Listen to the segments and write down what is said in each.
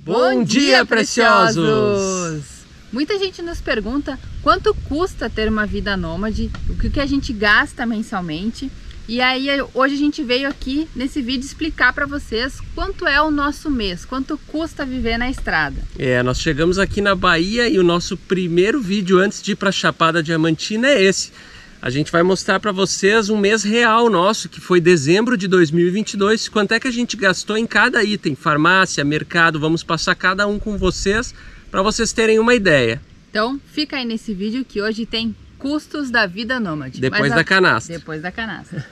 Bom dia, preciosos! Muita gente nos pergunta quanto custa ter uma vida nômade, o que a gente gasta mensalmente. E aí hoje a gente veio aqui nesse vídeo explicar para vocês quanto é o nosso mês, quanto custa viver na estrada. Nós chegamos aqui na Bahia e o nosso primeiro vídeo antes de ir para Chapada Diamantina é esse. A gente vai mostrar para vocês um mês real nosso, que foi dezembro de 2022, quanto é que a gente gastou em cada item, farmácia, mercado, vamos passar cada um com vocês, para vocês terem uma ideia. Então fica aí nesse vídeo que hoje tem custos da vida nômade. Depois da canastra. Depois da canastra.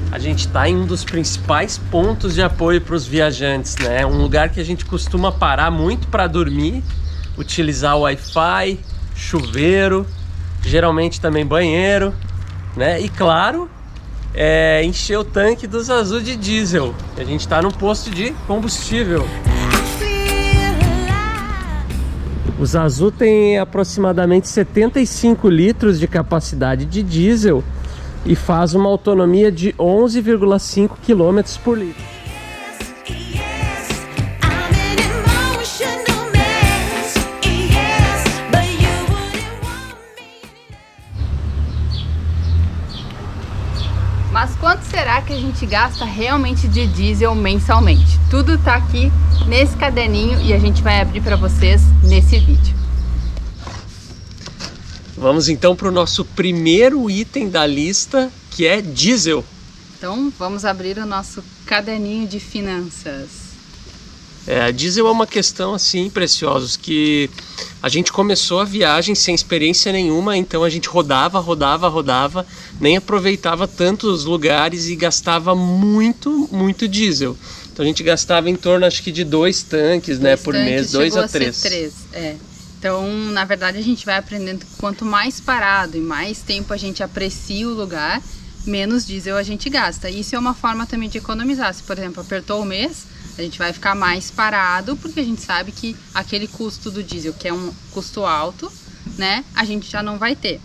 A gente está em um dos principais pontos de apoio para os viajantes, né? Um lugar que a gente costuma parar muito para dormir, utilizar o Wi-Fi, chuveiro, geralmente também banheiro, né? E claro, encher o tanque dos Azul de diesel. A gente está num posto de combustível. Os Azul têm aproximadamente 75 litros de capacidade de diesel e faz uma autonomia de 11,5 km por litro. Mas quanto será que a gente gasta realmente de diesel mensalmente? Tudo tá aqui nesse caderninho e a gente vai abrir para vocês nesse vídeo. Vamos então para o nosso primeiro item da lista, que é diesel. Então vamos abrir o nosso caderninho de finanças. Diesel é uma questão assim, preciosos, que a gente começou a viagem sem experiência nenhuma, então a gente rodava, nem aproveitava tantos lugares e gastava muito diesel. Então a gente gastava em torno, acho que de 2 tanques, né, por mês, 2 a 3. Então, na verdade, a gente vai aprendendo que quanto mais parado e mais tempo a gente aprecia o lugar, menos diesel a gente gasta. Isso é uma forma também de economizar. Se, por exemplo, apertou o mês, a gente vai ficar mais parado, porque a gente sabe que aquele custo do diesel, que é um custo alto, né, a gente já não vai ter.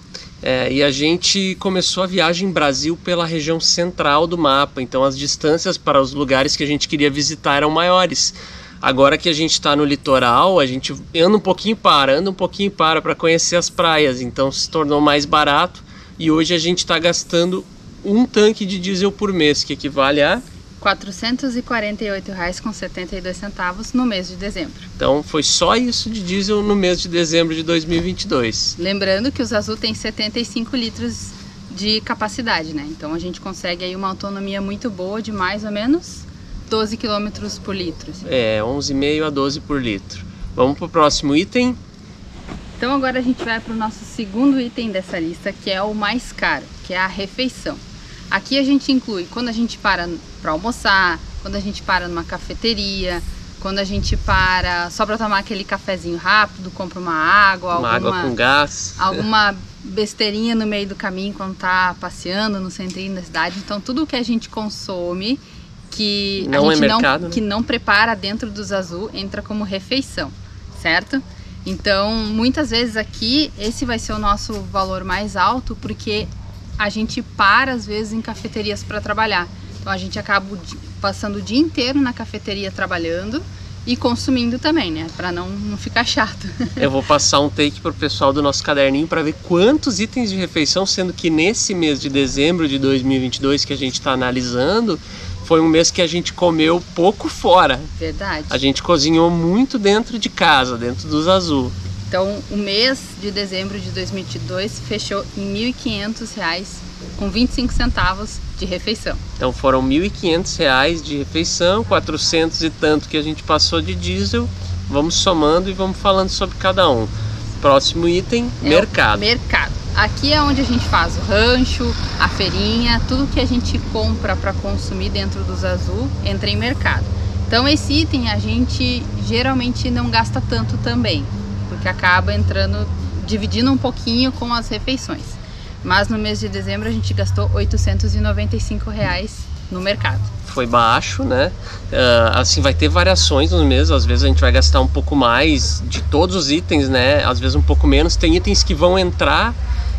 E a gente começou a viagem em Brasil pela região central do mapa, então as distâncias para os lugares que a gente queria visitar eram maiores. Agora que a gente está no litoral, a gente anda um pouquinho para conhecer as praias, então se tornou mais barato e hoje a gente está gastando um tanque de diesel por mês, que equivale a R$ 448,72 no mês de dezembro. Então foi só isso de diesel no mês de dezembro de 2022. Lembrando que os Azul tem 75 litros de capacidade, né? Então a gente consegue aí uma autonomia muito boa de mais ou menos 12 km por litro. Assim. 11,5 a 12 por litro. Vamos para o próximo item? Então agora a gente vai para o nosso segundo item dessa lista, que é o mais caro, que é a refeição. Aqui a gente inclui quando a gente para almoçar, quando a gente para numa cafeteria, quando a gente para só para tomar aquele cafezinho rápido, compra uma água água com gás, alguma besteirinha no meio do caminho quando tá passeando no centrinho da cidade. Então tudo que a gente consome que que não prepara dentro dos Azul entra como refeição, certo? Então muitas vezes aqui esse vai ser o nosso valor mais alto, porque a gente para às vezes em cafeterias para trabalhar. Então a gente acaba passando o dia inteiro na cafeteria trabalhando e consumindo também, né? Para não ficar chato. Eu vou passar um take para o pessoal do nosso caderninho para ver quantos itens de refeição, sendo que nesse mês de dezembro de 2022 que a gente está analisando, foi um mês que a gente comeu pouco fora. Verdade. A gente cozinhou muito dentro de casa, dentro dos Azul. Então o mês de dezembro de 2022 fechou em R$ 1.500 com 25 centavos de refeição. Então foram R$ 1.500 de refeição, 400 e tanto que a gente passou de diesel. Vamos somando e vamos falando sobre cada um. Próximo item, mercado. Mercado. Aqui é onde a gente faz o rancho, a feirinha, tudo que a gente compra para consumir dentro dos Azul entra em mercado. Então esse item a gente geralmente não gasta tanto também, porque acaba dividindo um pouquinho com as refeições. Mas no mês de dezembro a gente gastou R$ 895 no mercado. Foi baixo, né? Assim, vai ter variações no mês, às vezes a gente vai gastar um pouco mais de todos os itens, né? Às vezes um pouco menos. Tem itens que vão entrar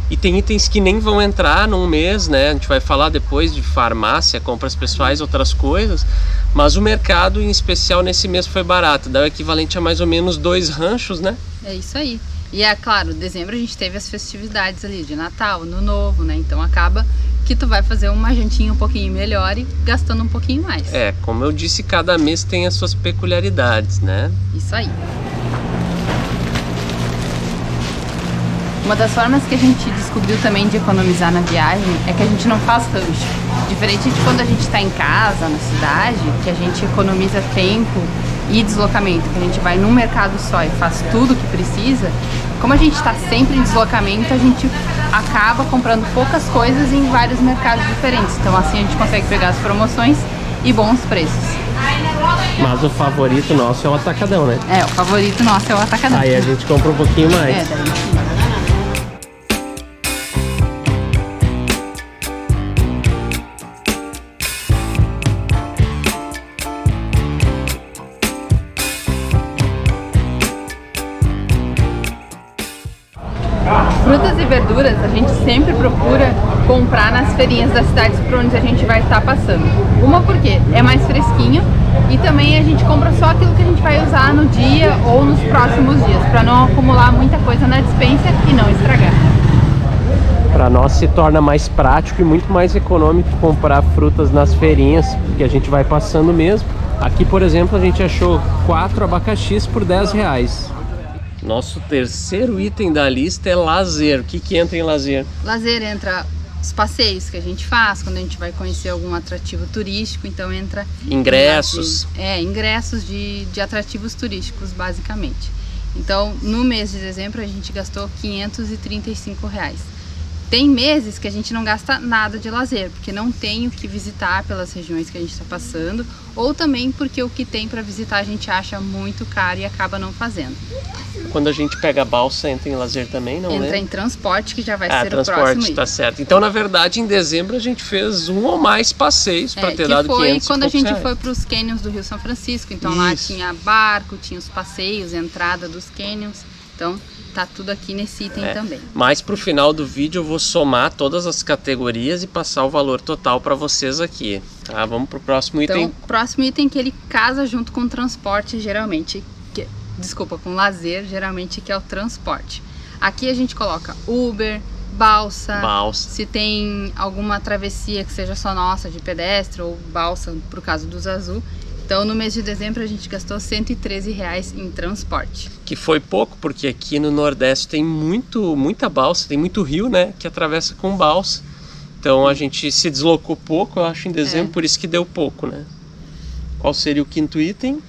e tem itens que nem vão entrar num mês, né? A gente vai falar depois de farmácia, compras pessoais, outras coisas. Mas o mercado, em especial nesse mês, foi barato. Dá o equivalente a mais ou menos 2 ranchos, né? É isso aí. E é claro, dezembro a gente teve as festividades ali de Natal, Ano Novo, né? Então acaba que tu vai fazer uma jantinha um pouquinho melhor e gastando um pouquinho mais. Como eu disse, cada mês tem as suas peculiaridades, né? Isso aí. Uma das formas que a gente descobriu também de economizar na viagem é que a gente não faz rancho. Diferente de quando a gente está em casa, na cidade, que a gente economiza tempo e deslocamento, que a gente vai num mercado só e faz tudo o que precisa. Como a gente está sempre em deslocamento, a gente acaba comprando poucas coisas em vários mercados diferentes. Então assim a gente consegue pegar as promoções e bons preços. Mas o favorito nosso é o atacadão, né? O favorito nosso é o atacadão. Aí a gente compra um pouquinho mais. Daí frutas e verduras a gente sempre procura comprar nas feirinhas das cidades por onde a gente vai estar passando. Uma porque é mais fresquinho e também a gente compra só aquilo que a gente vai usar no dia ou nos próximos dias, para não acumular muita coisa na despensa e não estragar. Para nós se torna mais prático e muito mais econômico comprar frutas nas feirinhas, porque a gente vai passando mesmo. Aqui, por exemplo, a gente achou 4 abacaxis por R$10. Nosso terceiro item da lista é lazer. O que entra em lazer? Lazer entra os passeios que a gente faz quando a gente vai conhecer algum atrativo turístico, então entra ingressos. Ingressos de atrativos turísticos, basicamente. Então, no mês de dezembro a gente gastou R$535. Tem meses que a gente não gasta nada de lazer, porque não tem o que visitar pelas regiões que a gente está passando, ou também porque o que tem para visitar a gente acha muito caro e acaba não fazendo. Quando a gente pega a balsa, entra em lazer também, não é? Entra em transporte, que já vai ser o próximo. Transporte, tá certo. Então, na verdade, em dezembro a gente fez um ou mais passeios para ter dado 500 foi quando a gente foi para os canyons do Rio São Francisco. Então, lá tinha barco, tinha os passeios, entrada dos canyons. Então, tá tudo aqui nesse item também. Mas pro final do vídeo eu vou somar todas as categorias e passar o valor total para vocês aqui, tá? Vamos pro próximo item. Então, o próximo item que ele casa junto com transporte, geralmente, com lazer, geralmente, que é o transporte. Aqui a gente coloca Uber, balsa, se tem alguma travessia que seja só nossa, de pedestre, ou balsa, pro caso dos Azul. Então, no mês de dezembro, a gente gastou R$113 em transporte. Que foi pouco, porque aqui no Nordeste tem muita balsa, tem muito rio, né, que atravessa com balsa. Então, a gente se deslocou pouco, eu acho, em dezembro, por isso que deu pouco, né? Qual seria o quinto item?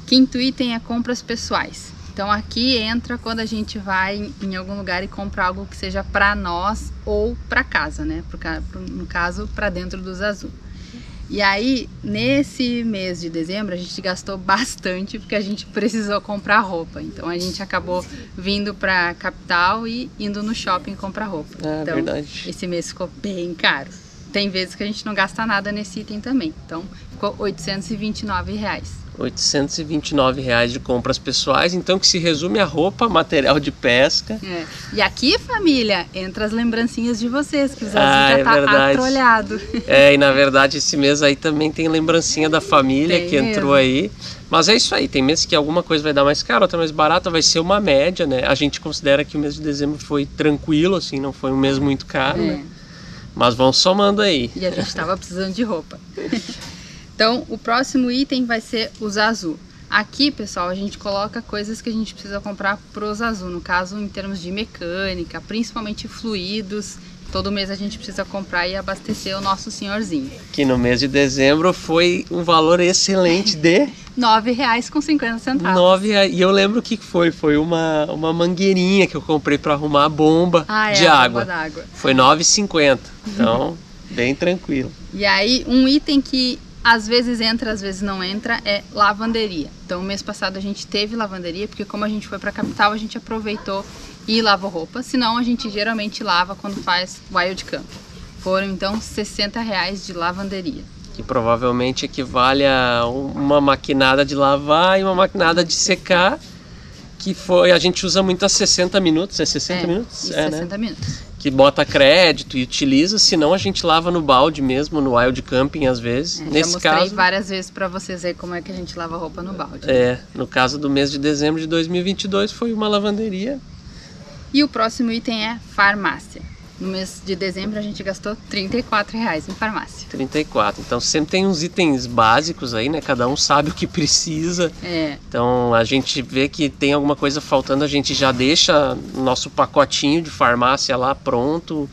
Quinto item é compras pessoais. Então, aqui entra quando a gente vai em algum lugar e compra algo que seja para nós ou para casa, né? No caso, para dentro dos Azul. E aí, nesse mês de dezembro, a gente gastou bastante porque a gente precisou comprar roupa. Então, a gente acabou vindo para a capital e indo no shopping comprar roupa. Então, verdade. Esse mês ficou bem caro. Tem vezes que a gente não gasta nada nesse item também. Então, ficou R$829. R$829 de compras pessoais, então que se resume a roupa, material de pesca. E aqui, família, entra as lembrancinhas de vocês, que o Zazinho já tá atrolhado. E na verdade esse mês aí também tem lembrancinha da família que entrou aí. Mas é isso aí, tem meses que alguma coisa vai dar mais caro, outra mais barata, vai ser uma média, né? A gente considera que o mês de dezembro foi tranquilo, assim, não foi um mês muito caro, né? Mas vão somando aí. E a gente tava precisando de roupa. Então, o próximo item vai ser os Azul. Aqui, pessoal, a gente coloca coisas que a gente precisa comprar pros Azul. No caso, em termos de mecânica, principalmente fluidos. Todo mês a gente precisa comprar e abastecer o nosso senhorzinho. Que no mês de dezembro foi um valor excelente de... R$9,50. R$9,00. E eu lembro o que foi. Foi uma mangueirinha que eu comprei para arrumar a bomba de água. Bomba d'água. Foi R$9,50. Então, bem tranquilo. E aí, um item que às vezes entra, às vezes não entra, é lavanderia. Então, mês passado a gente teve lavanderia, porque como a gente foi para a capital, a gente aproveitou e lavou roupa. Senão, a gente geralmente lava quando faz wild camp. Foram, então, R$60 de lavanderia. Que provavelmente equivale a uma maquinada de lavar e uma maquinada de secar, que a gente usa muito a 60 minutos, é 60 minutos? 60 minutos. Que bota crédito e utiliza, senão a gente lava no balde mesmo, no wild camping às vezes. Nesse já mostrei várias vezes para vocês aí como é que a gente lava roupa no balde. No caso do mês de dezembro de 2022 foi uma lavanderia. E o próximo item é farmácia. No mês de dezembro a gente gastou R$34 em farmácia. 34, então sempre tem uns itens básicos aí, né? Cada um sabe o que precisa. Então a gente vê que tem alguma coisa faltando, a gente já deixa o nosso pacotinho de farmácia lá pronto,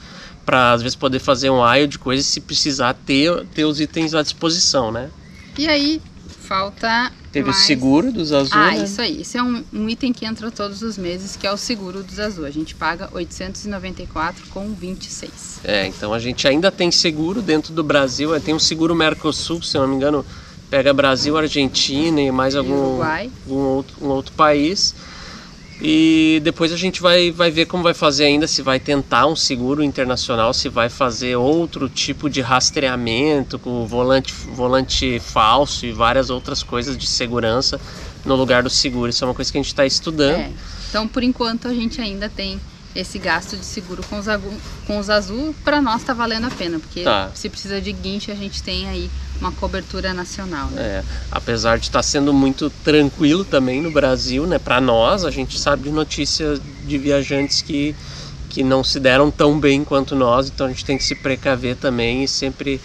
para às vezes poder fazer um aisle de coisas se precisar ter os itens à disposição, né? E aí falta... Teve o seguro dos Azul, né? Isso aí. Esse é um item que entra todos os meses, que é o seguro dos Azul. A gente paga R$894,26. Então a gente ainda tem seguro dentro do Brasil. Tem um seguro Mercosul, se eu não me engano, pega Brasil, Argentina e mais algum outro país. E depois a gente vai ver como vai fazer ainda, se vai tentar um seguro internacional, se vai fazer outro tipo de rastreamento com volante falso e várias outras coisas de segurança no lugar do seguro. Isso é uma coisa que a gente está estudando. Então, por enquanto, a gente ainda tem esse gasto de seguro com os Azul. Para nós está valendo a pena, porque se precisa de guincho, a gente tem aí uma cobertura nacional, né? Apesar de estar sendo muito tranquilo também no Brasil, né? Para nós, a gente sabe de notícias de viajantes que não se deram tão bem quanto nós, então a gente tem que se precaver também e sempre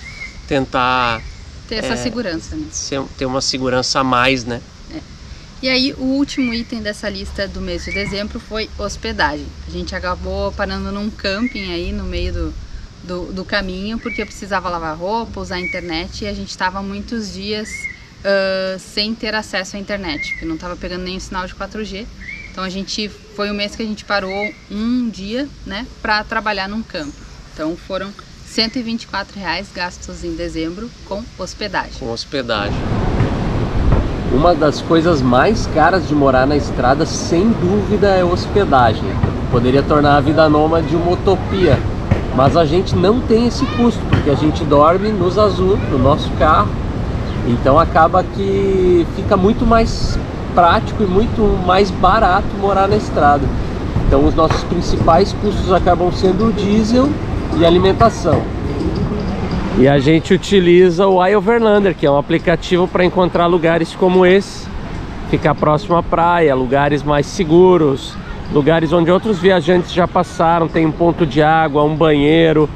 tentar ter essa segurança, né? Ter uma segurança a mais, né? E aí o último item dessa lista do mês de dezembro foi hospedagem. A gente acabou parando num camping aí no meio do caminho, porque precisava lavar roupa, usar a internet, e a gente estava muitos dias sem ter acesso à internet, porque não estava pegando nenhum sinal de 4G. Então foi um mês que a gente parou um dia, né, para trabalhar num campo. Então foram R$124 gastos em dezembro com hospedagem. Uma das coisas mais caras de morar na estrada, sem dúvida, é hospedagem. Poderia tornar a vida nômade uma utopia, mas a gente não tem esse custo, porque a gente dorme nos Azul, no nosso carro. Então acaba que fica muito mais prático e muito mais barato morar na estrada. Então os nossos principais custos acabam sendo o diesel e alimentação. E a gente utiliza o iOverlander, que é um aplicativo para encontrar lugares como esse, ficar próximo à praia, lugares mais seguros, lugares onde outros viajantes já passaram, tem um ponto de água, um banheiro.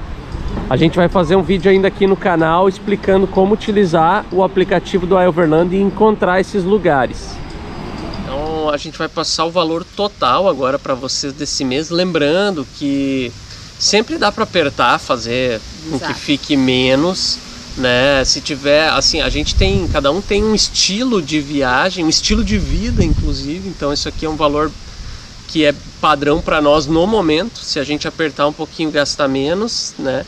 A gente vai fazer um vídeo ainda aqui no canal explicando como utilizar o aplicativo do iOverlander e encontrar esses lugares. Então a gente vai passar o valor total agora para vocês desse mês, lembrando que sempre dá para apertar, fazer com que fique menos, né? Se tiver, assim, cada um tem um estilo de viagem, um estilo de vida, inclusive. Então isso aqui é um valor que é padrão para nós no momento. Se a gente apertar um pouquinho, gasta menos, né?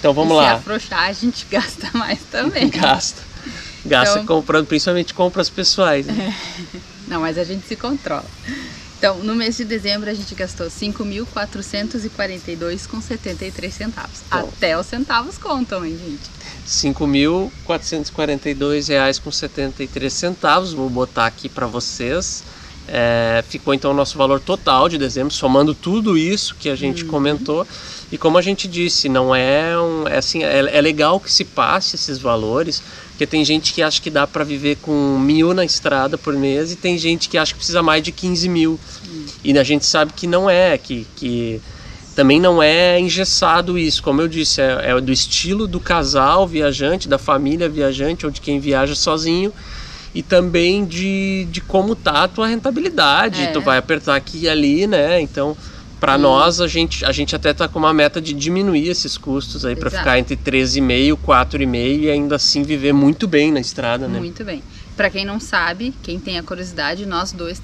Então vamos lá. Se afrouxar, a gente gasta mais também. Gasta então, comprando, principalmente compras pessoais, né? Não, mas a gente se controla. Então, no mês de dezembro a gente gastou R$5.442,73. Até os centavos contam, hein, gente? R$5.442,73. Vou botar aqui para vocês. Ficou então o nosso valor total de dezembro, somando tudo isso que a gente comentou. E como a gente disse, não é legal que se passe esses valores, porque tem gente que acha que dá para viver com 1.000 na estrada por mês e tem gente que acha que precisa mais de 15 mil. E a gente sabe que não é, que também não é engessado isso. Como eu disse, é do estilo do casal viajante, da família viajante ou de quem viaja sozinho. E também de como tá a tua rentabilidade. Tu vai apertar aqui e ali, né? Então, para nós, a gente até tá com uma meta de diminuir esses custos aí para ficar entre 13,5, 4,5 e ainda assim viver muito bem na estrada, né? Muito bem. Para quem não sabe, quem tem a curiosidade, nós dois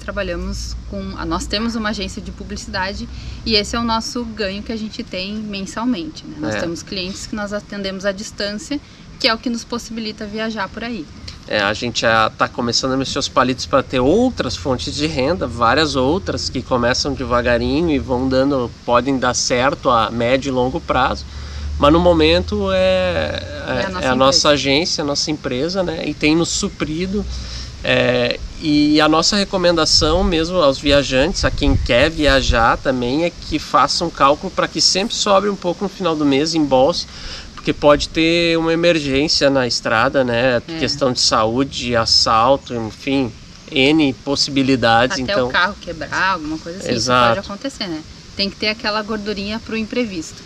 nós temos uma agência de publicidade e esse é o nosso ganho que a gente tem mensalmente, né? Nós temos clientes que nós atendemos à distância que é o que nos possibilita viajar por aí. A gente já está começando a mexer os palitos para ter outras fontes de renda, várias outras que começam devagarinho e podem dar certo a médio e longo prazo. Mas no momento é a nossa agência, a nossa empresa, né? E tem nos suprido. E a nossa recomendação mesmo aos viajantes, a quem quer viajar também, é que faça um cálculo para que sempre sobre um pouco no final do mês, embolse, porque pode ter uma emergência na estrada, né? Questão de saúde, assalto, enfim, N possibilidades. Até então o carro quebrar, alguma coisa assim, exato. Isso pode acontecer, né? Tem que ter aquela gordurinha para o imprevisto.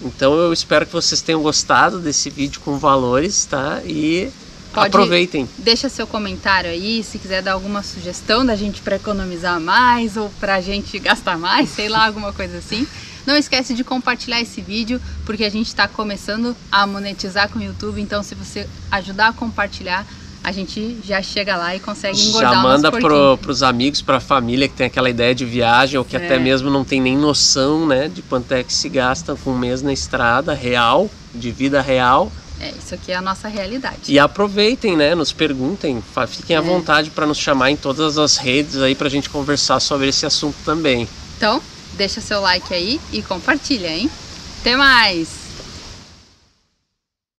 Então eu espero que vocês tenham gostado desse vídeo com valores, tá? E aproveitem. Deixa seu comentário aí, se quiser dar alguma sugestão da gente para economizar mais ou para a gente gastar mais, sei lá, alguma coisa assim. Não esquece de compartilhar esse vídeo, porque a gente está começando a monetizar com o YouTube, então se você ajudar a compartilhar, a gente já chega lá e consegue engordar já o manda nosso porquinho. Pros amigos, pra família que tem aquela ideia de viagem, ou que até mesmo não tem nem noção, né, de quanto é que se gasta com um mês na estrada real, de vida real. Isso aqui é a nossa realidade. E aproveitem, né, nos perguntem, fiquem à vontade para nos chamar em todas as redes aí pra gente conversar sobre esse assunto também. Então, deixa seu like aí e compartilha, hein? Até mais!